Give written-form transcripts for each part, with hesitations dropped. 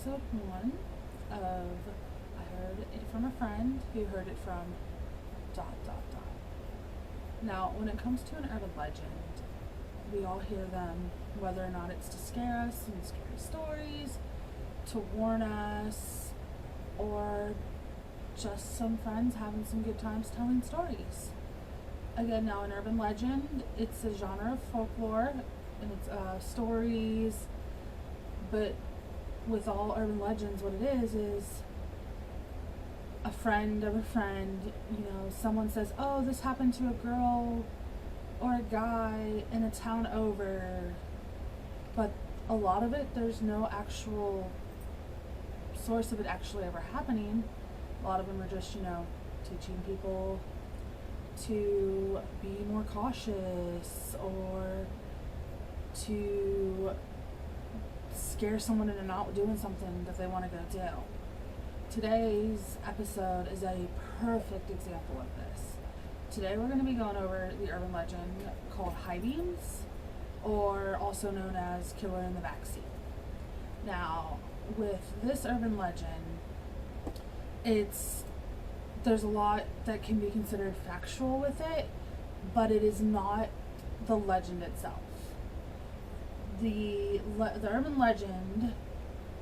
episode 1 of I heard it from a friend who heard it from ... Now, when it comes to an urban legend, we all hear them, whether or not it's to scare us in scary stories, to warn us, or just some friends having some good times telling stories. Again, now an urban legend, it's a genre of folklore, and it's stories, but with all urban legends, what it is a friend of a friend, someone says, oh, this happened to a girl or a guy in a town over, but a lot of it, there's no actual source of it actually ever happening. A lot of them are just, teaching people to be more cautious or to scare someone into not doing something that they want to go do. Today's episode is a perfect example of this. Today we're going to be going over the urban legend called high beams, or also known as killer in the backseat. Now, with this urban legend, there's a lot that can be considered factual with it, but it is not the legend itself. The urban legend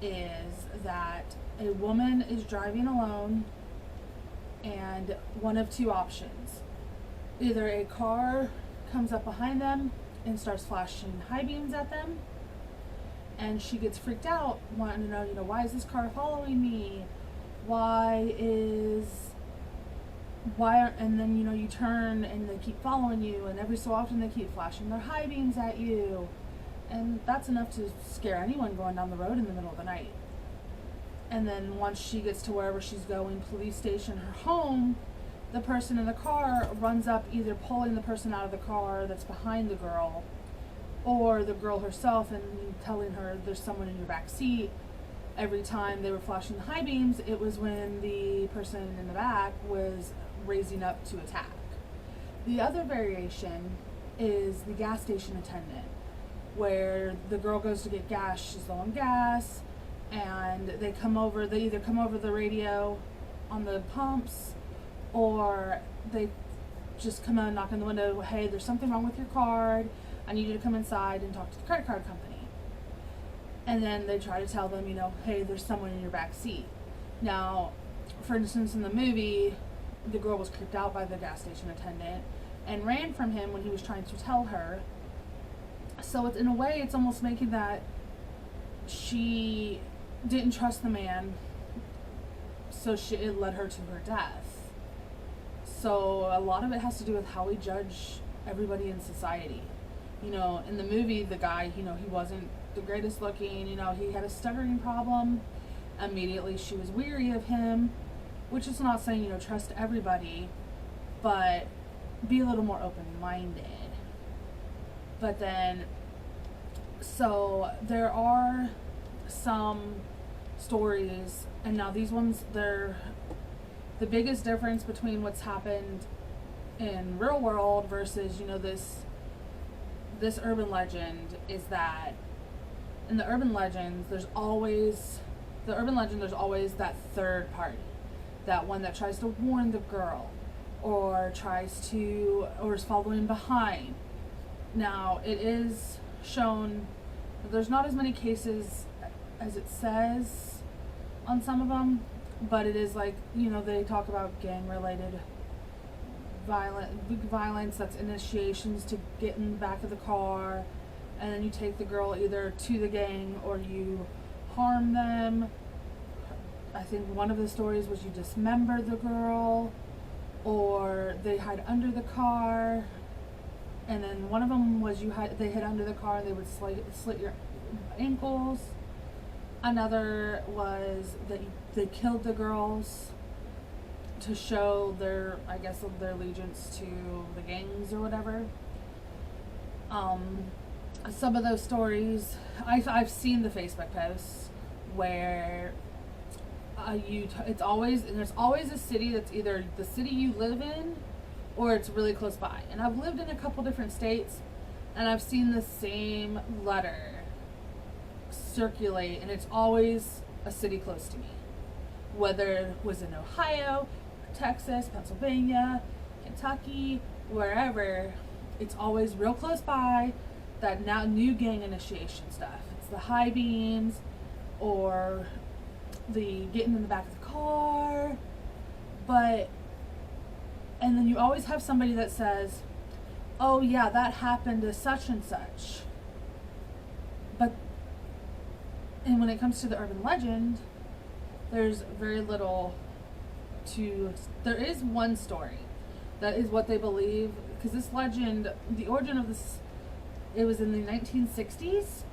is that a woman is driving alone, and one of two options. Either a car comes up behind them and starts flashing high beams at them, and she gets freaked out, wanting to know, why is this car following me? And then, you turn and they keep following you, and every so often they keep flashing their high beams at you. And that's enough to scare anyone going down the road in the middle of the night. And then once she gets to wherever she's going, police station, her home, the person in the car runs up, either pulling the person out of the car that's behind the girl, or the girl herself, and telling her there's someone in your back seat. Every time they were flashing the high beams, it was when the person in the back was raising up to attack. The other variation is the gas station attendant, where the girl goes to get gas, she's low on gas, and they either come over the radio on the pumps, or they just come out and knock on the window, hey, there's something wrong with your card, I need you to come inside and talk to the credit card company. And then they try to tell them, hey, there's someone in your back seat. Now, for instance, in the movie, the girl was creeped out by the gas station attendant and ran from him when he was trying to tell her. So in a way, it's almost making that she didn't trust the man, so it led her to her death. So a lot of it has to do with how we judge everybody in society. In the movie, the guy, he wasn't the greatest looking, he had a stuttering problem. Immediately she was weary of him, which is not saying, trust everybody, but be a little more open-minded. But then, so there are some stories, and now these ones, they're the biggest difference between what's happened in real world versus, this urban legend is that in the urban legends, there's always that third party, that one that tries to warn the girl, or is following behind. Now, it is shown that there's not as many cases as it says on some of them, but it is like, they talk about gang-related violence, that's initiations to get in the back of the car, and then you take the girl either to the gang or you harm them. I think one of the stories was you dismember the girl, or they hide under the car. And then one of them was they hid under the car and they would slit your ankles. Another was that they killed the girls to show their allegiance to the gangs or whatever. Some of those stories, I've seen the Facebook posts where there's always a city that's either the city you live in or it's really close by. And I've lived in a couple different states, and I've seen the same letter circulate, and it's always a city close to me. Whether it was in Ohio, Texas, Pennsylvania, Kentucky, wherever, it's always real close by. That now new gang initiation stuff. It's the high beams, or the getting in the back of the car. And then you always have somebody that says, oh yeah, that happened to such and such. And when it comes to the urban legend, there's very little there is one story that is what they believe, because this legend, the origin of this, it was in the 1960s.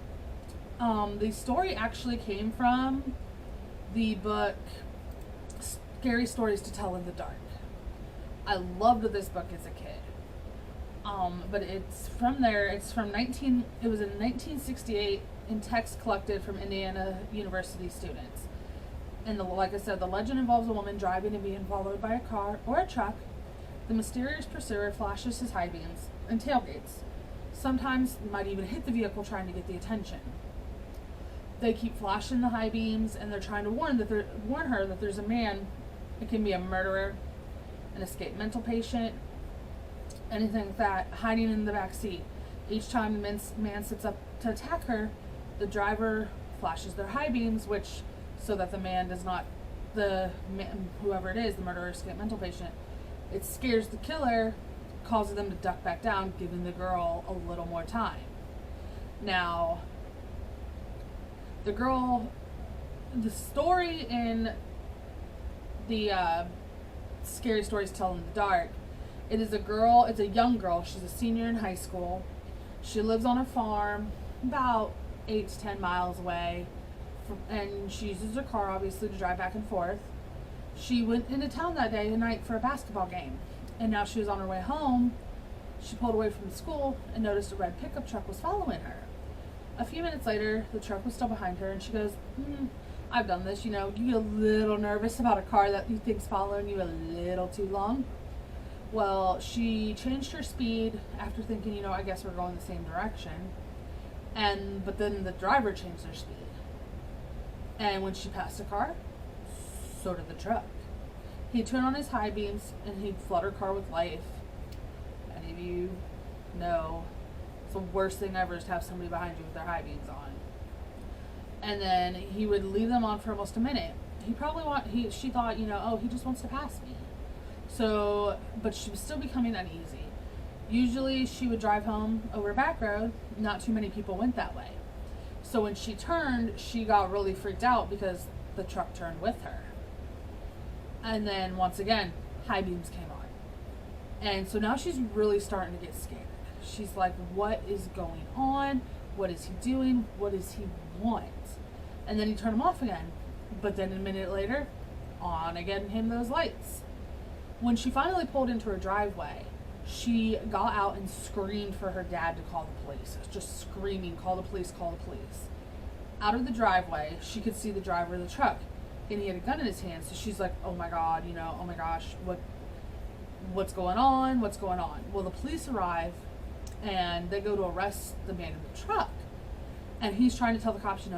The story actually came from the book Scary Stories to Tell in the Dark. I loved this book as a kid. But it's from there. It's from it was in 1968, in texts collected from Indiana University students. And like I said, the legend involves a woman driving and being followed by a car or a truck. The mysterious pursuer flashes his high beams and tailgates. Sometimes might even hit the vehicle trying to get the attention. They keep flashing the high beams, and they're trying to warn her that there's a man. It can be a murderer, an escaped mental patient, anything like that, hiding in the back seat. Each time the man sits up to attack her, the driver flashes their high beams, so that whoever it is, the murderer, escaped mental patient, it scares the killer, causes them to duck back down, giving the girl a little more time. Now, the story in the Scary Stories Tell in the Dark, it's a young girl. She's a senior in high school. She lives on a farm about 8 to 10 miles away, and she uses her car, obviously, to drive back and forth. She went into town that day and night for a basketball game, and now she was on her way home. She pulled away from the school and noticed a red pickup truck was following her. A few minutes later, the truck was still behind her, and she goes, I've done this, you get a little nervous about a car that you think's following you a little too long. Well, she changed her speed after thinking, I guess we're going the same direction. But then the driver changed their speed. And when she passed the car, so did the truck. He'd turn on his high beams and he'd flood her car with life. Any of you know, it's the worst thing ever is to have somebody behind you with their high beams on. And then he would leave them on for almost a minute. She thought, he just wants to pass me. But she was still becoming uneasy. Usually she would drive home over a back road. Not too many people went that way. So when she turned, she got really freaked out because the truck turned with her. And then once again, high beams came on. And so now she's really starting to get scared. She's like, what is going on? What is he doing? What does he want? And then he turned them off again. But then a minute later, on again came those lights. When she finally pulled into her driveway, she got out and screamed for her dad to call the police. Just screaming, call the police, call the police. Out of the driveway, she could see the driver of the truck, and he had a gun in his hand. So she's like, oh my God, oh my gosh, what's going on? What's going on? Well, the police arrive, and they go to arrest the man in the truck. And he's trying to tell the cops,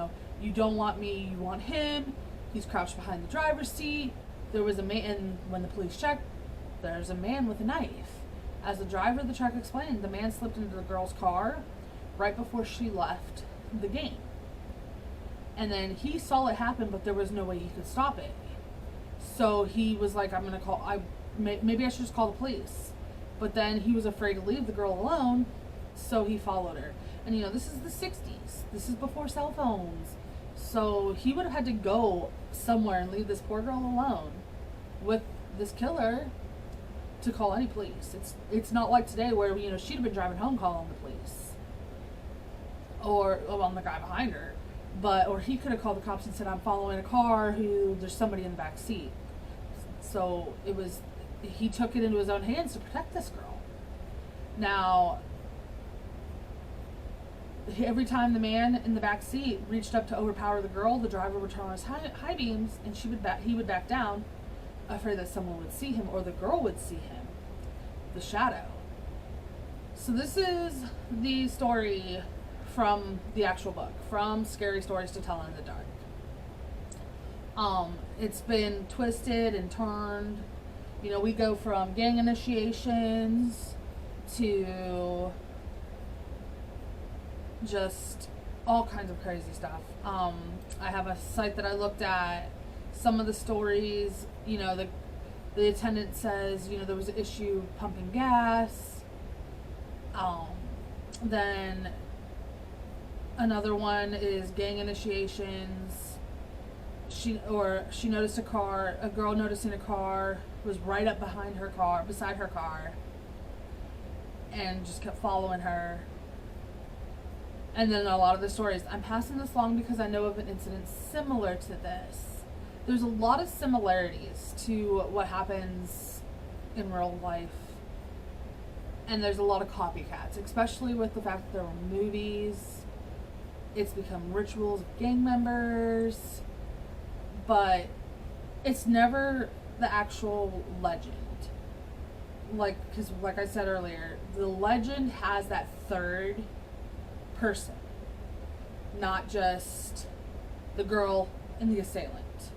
you don't want me, you want him. He's crouched behind the driver's seat. There was a man, and when the police checked, there's a man with a knife. As the driver of the truck explained, the man slipped into the girl's car right before she left the game. And then he saw it happen, but there was no way he could stop it. So he was like, maybe I should just call the police. But then he was afraid to leave the girl alone, so he followed her. And this is the 60s. This is before cell phones. So he would have had to go somewhere and leave this poor girl alone with this killer to call any police. It's not like today where she'd have been driving home calling the police or on the guy behind her, or he could have called the cops and said, I'm following a car there's somebody in the back seat. So he took it into his own hands to protect this girl. Now, every time the man in the back seat reached up to overpower the girl, the driver would turn on his high beams, and he would back down, afraid that someone would see him or the girl would see him, the shadow. So this is the story from the actual book, from Scary Stories to Tell in the Dark. It's been twisted and turned. You know, we go from gang initiations to just all kinds of crazy stuff. I have a site that I looked at. Some of the stories, you know, the attendant says, you know, there was an issue pumping gas. Then another one is gang initiations. She noticed a girl noticing a car was right up beside her car, and just kept following her. And then a lot of the stories, I'm passing this along because I know of an incident similar to this. There's a lot of similarities to what happens in real life. And there's a lot of copycats, especially with the fact that there were movies. It's become rituals of gang members. But it's never the actual legend. Because like I said earlier, the legend has that third person, not just the girl and the assailant,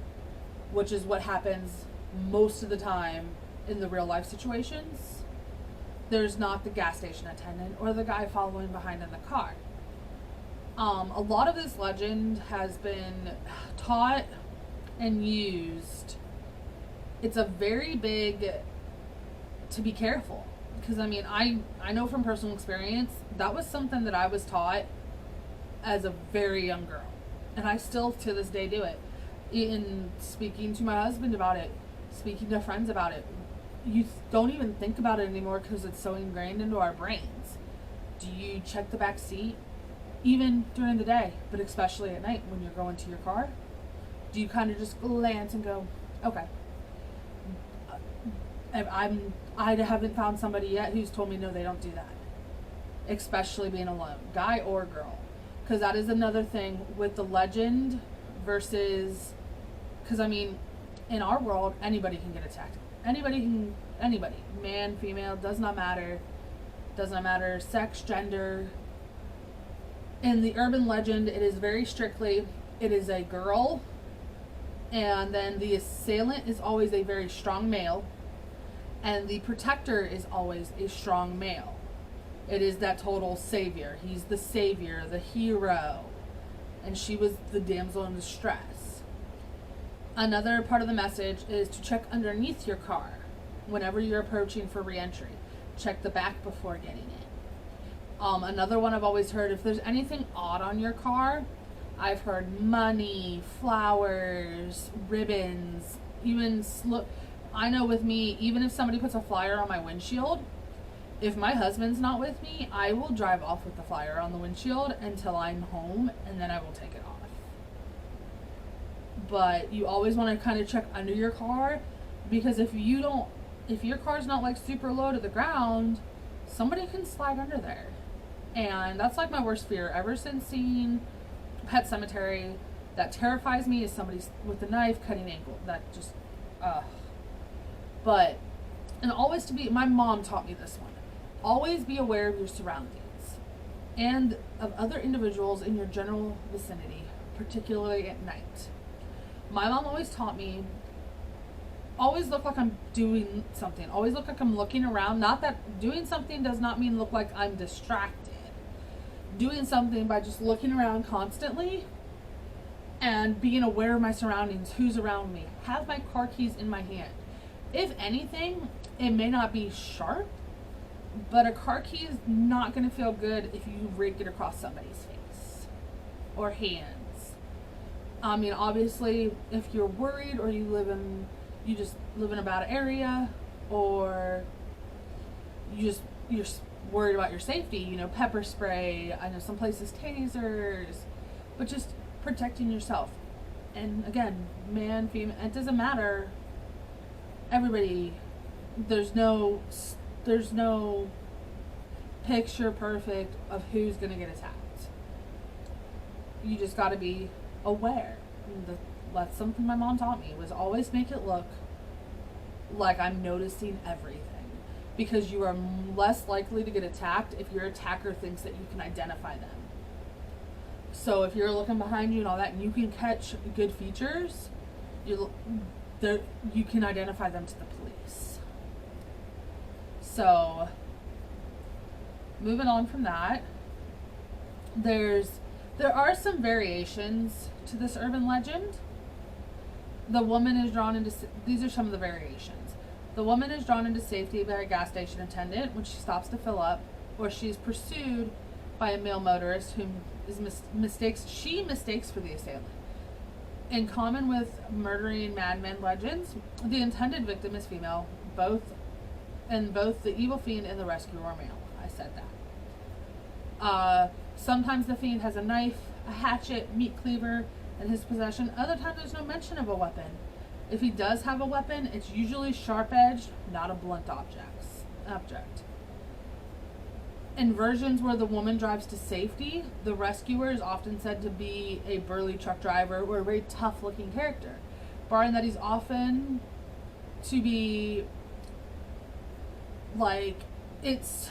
which is what happens most of the time in the real life situations. There's not the gas station attendant or the guy following behind in the car. A lot of this legend has been taught and used. It's a very big to be careful, because I mean, I know from personal experience that was something that I was taught as a very young girl, and I still to this day do it. In speaking to my husband about it, speaking to friends about it, you don't even think about it anymore because it's so ingrained into our brains. Do you check the back seat even during the day, but especially at night when you're going to your car? Do you kind of just glance and go, okay? I haven't found somebody yet who's told me no, they don't do that, especially being alone, guy or girl, because that is another thing with the legend versus, because I mean, in our world, anybody can get attacked. Anybody, man, female, does not matter, sex, gender. In the urban legend, it is very strictly, it is a girl, and then the assailant is always a very strong male, and the protector is always a strong male. It is that total savior. He's the savior, the hero, and she was the damsel in distress. Another part of the message is to check underneath your car whenever you're approaching for re-entry. Check the back before getting in. Another one I've always heard, if there's anything odd on your car, I've heard money, flowers, ribbons, even I know with me, even if somebody puts a flyer on my windshield, if my husband's not with me, I will drive off with the flyer on the windshield until I'm home, and then I will take it off. But you always want to kind of check under your car, because if your car's not like super low to the ground, somebody can slide under there. And that's like my worst fear ever since seeing Pet Cemetery. That terrifies me, is somebody with a knife cutting ankle. That just, But, and always my mom taught me this one. Always be aware of your surroundings and of other individuals in your general vicinity, particularly at night. My mom always taught me, always look like I'm doing something. Always look like I'm looking around. Not that doing something does not mean look like I'm distracted. Doing something by just looking around constantly and being aware of my surroundings, who's around me. Have my car keys in my hand. If anything, it may not be sharp, but a car key is not going to feel good if you rake it across somebody's face or hands. I mean, obviously, if you're worried or you just live in a bad area, or you're worried about your safety, you know, pepper spray, I know some places tasers, but just protecting yourself. And again, man, female, it doesn't matter. Everybody, there's no picture perfect of who's going to get attacked. You just got to be aware. That's something my mom taught me, was always make it look like I'm noticing everything, because you are less likely to get attacked if your attacker thinks that you can identify them. So if you're looking behind you and all that and you can catch good features, you you can identify them to the police. So, moving on from that, there are some variations to this urban legend. The woman is drawn into, these are some of the variations. The woman is drawn into safety by a gas station attendant when she stops to fill up, or she is pursued by a male motorist whom she mistakes for the assailant. In common with murdering madmen legends, the intended victim is female, both the evil fiend and the rescuer are male. I said that. Sometimes the fiend has a knife, a hatchet, meat cleaver in his possession. Other times there's no mention of a weapon. If he does have a weapon, it's usually sharp-edged, not a blunt object. In versions where the woman drives to safety, the rescuer is often said to be a burly truck driver or a very tough-looking character, barring that he's often to be like, it's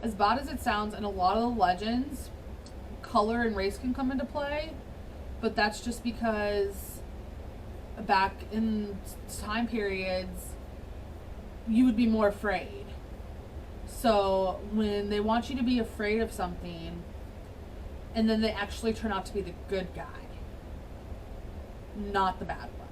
as bad as it sounds. In a lot of the legends, color and race can come into play, but that's just because back in time periods, you would be more afraid. So when they want you to be afraid of something, and then they actually turn out to be the good guy, not the bad one.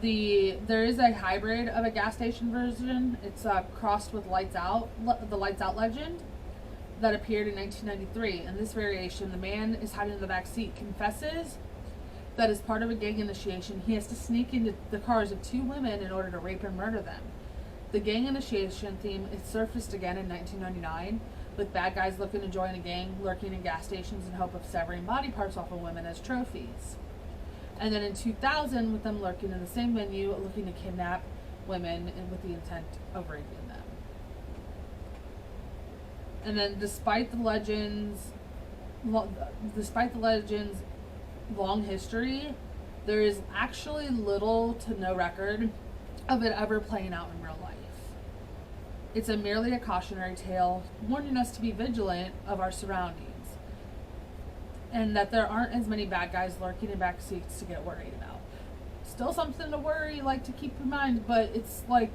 There is a hybrid of a gas station version. It's crossed with the Lights Out legend that appeared in 1993. In this variation, the man is hiding in the back seat, confesses that as part of a gang initiation, he has to sneak into the cars of two women in order to rape and murder them. The gang initiation theme is surfaced again in 1999, with bad guys looking to join a gang lurking in gas stations in hope of severing body parts off of women as trophies. And then in 2000, with them lurking in the same venue, looking to kidnap women and with the intent of raping them. And then despite the legend's long history, there is actually little to no record of it ever playing out in real life. It's merely a cautionary tale, warning us to be vigilant of our surroundings, and that there aren't as many bad guys lurking in back seats to get worried about. Still something to worry, like, to keep in mind, but it's like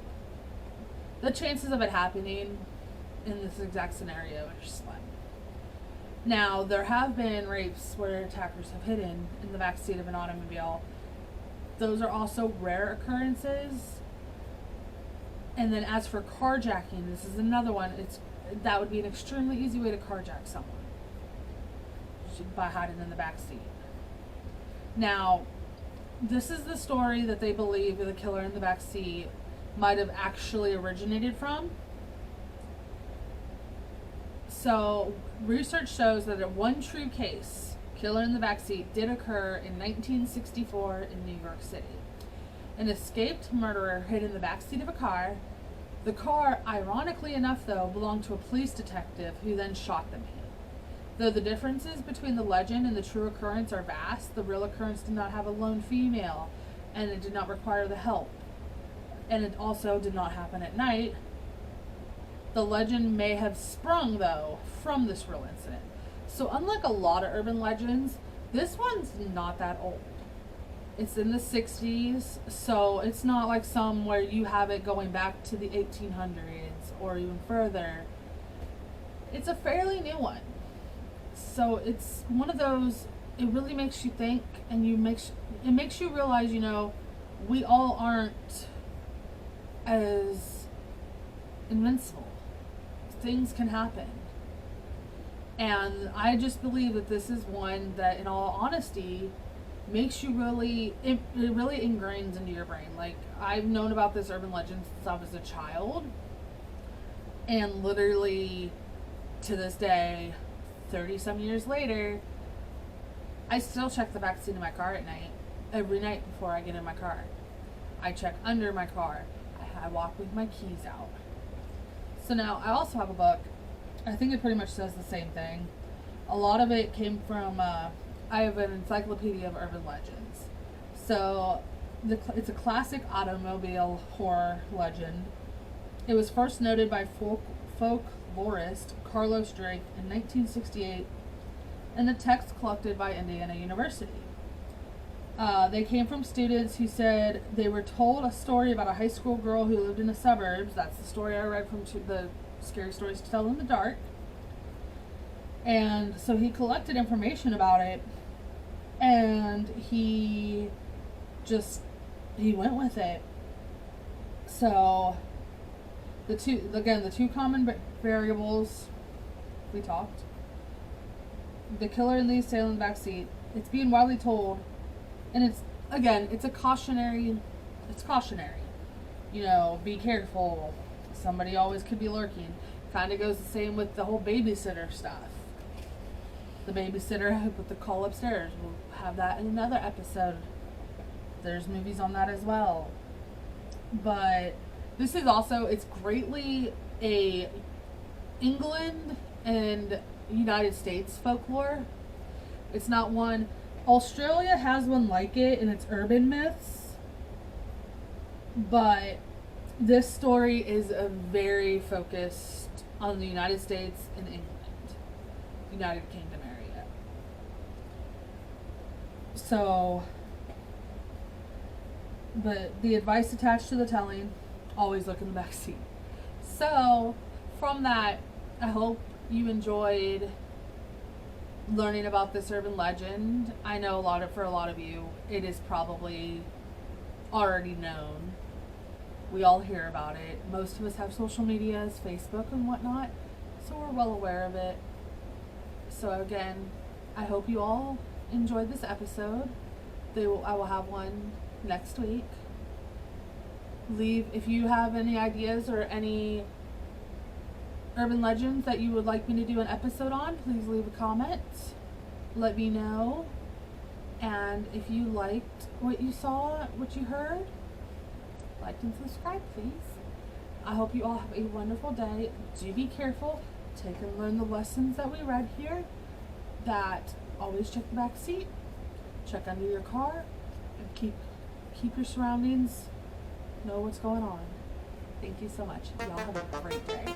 the chances of it happening in this exact scenario are slim. Now, there have been rapes where attackers have hidden in the back seat of an automobile. Those are also rare occurrences. And then as for carjacking, this is another one. That would be an extremely easy way to carjack someone, by hiding in the back seat. Now, this is the story that they believe the killer in the back seat might have actually originated from. So, research shows that one true case, killer in the backseat, did occur in 1964 in New York City. An escaped murderer hid in the backseat of a car. The car, ironically enough though, belonged to a police detective who then shot the man. Though the differences between the legend and the true occurrence are vast, the real occurrence did not have a lone female, and it did not require the help. And it also did not happen at night. The legend may have sprung, though, from this real incident. So unlike a lot of urban legends, this one's not that old. It's in the 60s, so it's not like some where you have it going back to the 1800s or even further. It's a fairly new one. So it's one of those, it really makes you think, and it makes you realize, we all aren't as invincible. Things can happen. And I just believe that this is one that, in all honesty, makes you it really ingrains into your brain. Like, I've known about this urban legend since I was a child, and literally to this day, 30 some years later, I still check the back seat of my car at night, every night before I get in my car. I check under my car. I walk with my keys out. So now, I also have a book. I think it pretty much says the same thing. A lot of it came from, I have an encyclopedia of urban legends. So, it's a classic automobile horror legend. It was first noted by folklorist Carlos Drake in 1968, and the text collected by Indiana University. They came from students who said they were told a story about a high school girl who lived in the suburbs. That's the story I read from the Scary Stories to Tell in the Dark. And so he collected information about it, and he went with it. So the two common variables we talked. The killer in the sale in the backseat. It's being widely told, and it's cautionary. You know, be careful. Somebody always could be lurking. Kind of goes the same with the whole babysitter stuff. The babysitter with the call upstairs. We'll have that in another episode. There's movies on that as well. But this is also, it's greatly a England and United States folklore. It's not one. Australia has one like it in its urban myths. But this story is very focused on the United States and England. United Kingdom area. So, but the advice attached to the telling, always look in the back seat. So, from that, I hope you enjoyed learning about this urban legend. I know for a lot of you, it is probably already known. We all hear about it. Most of us have social medias, Facebook and whatnot, so we're well aware of it. So again, I hope you all enjoyed this episode. I will have one next week. If you have any ideas or any urban legends that you would like me to do an episode on, please leave a comment. Let me know. And if you liked what you saw, what you heard, like and subscribe, please. I hope you all have a wonderful day. Do be careful. Take and learn the lessons that we read here. That always check the back seat, check under your car, and keep your surroundings. Know what's going on. Thank you so much. Y'all have a great day.